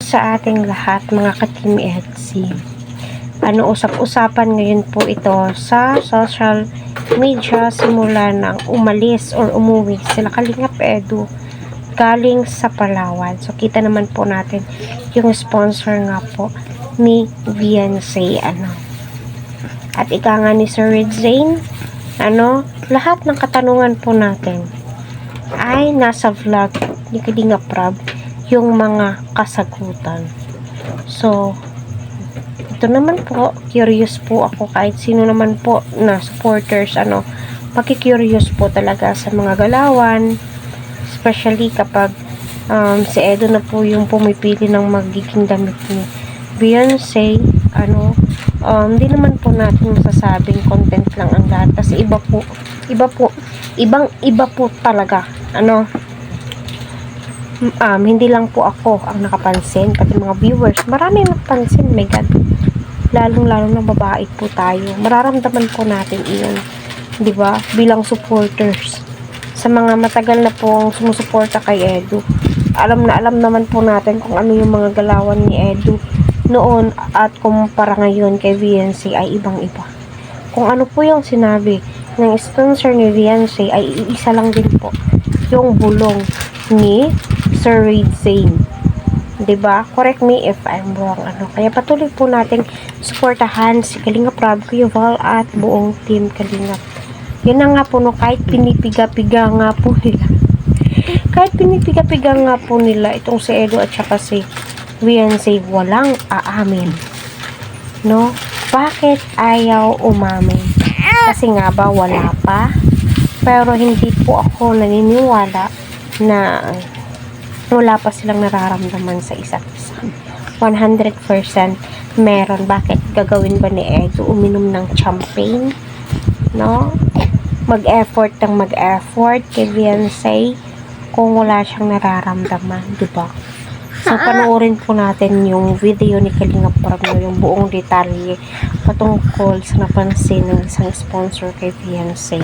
sa ating lahat mga ka-Team Etsy. Usap-usapan ngayon po ito sa social media simula nang umalis or umuwi sila Kalingap Edu galing sa Palawan. So kita naman po natin yung sponsor nga po ni Viancy at ika nga ni Sir Red Zane, lahat ng katanungan po natin ay nasa vlog ni Kalingap Rab yung mga kasagutan. So, ito naman po, curious po ako kahit sino naman po na supporters, makikurious po talaga sa mga galawan, especially kapag si Edo na po yung pumipili ng magiging damit ni Beyonce, hindi naman po natin masasabing content lang ang lahat kasi iba po talaga, hindi lang po ako ang nakapansin, pati mga viewers, marami nakapansin, my God, lalong na babae po tayo, mararamdaman po natin iyon, di ba, bilang supporters, sa mga matagal na pong sumusuporta kay Edu, alam naman po natin kung ano yung mga galawan ni Edu noon at kumpara ngayon kay Viancy ay ibang-iba. Kung ano po yung sinabi ng sponsor ni Viancy ay iisa lang din po, yung bulong ni Sir Red Zane. Diba? Correct me if I'm wrong. Kaya patuloy po natin suportahan si Kalingap Rab, Kuya Val at buong team Kalingap. Yun na nga po, kahit pinipiga-piga nga po nila itong si Edo at saka si Viancy, walang aamin. Bakit ayaw umamin? Kasi nga ba wala pa? Pero hindi po ako naniniwala na wala pa silang nararamdaman sa isa't isa. 100% meron. Bakit gagawin ba ni Edo uminom ng champagne? Mag-effort kay Viancy kung wala siyang nararamdaman, diba? So, panoorin po natin yung video ni Kalingap Rab, yung buong detalye patungkol sa napansin ng isang sponsor kay Viancy.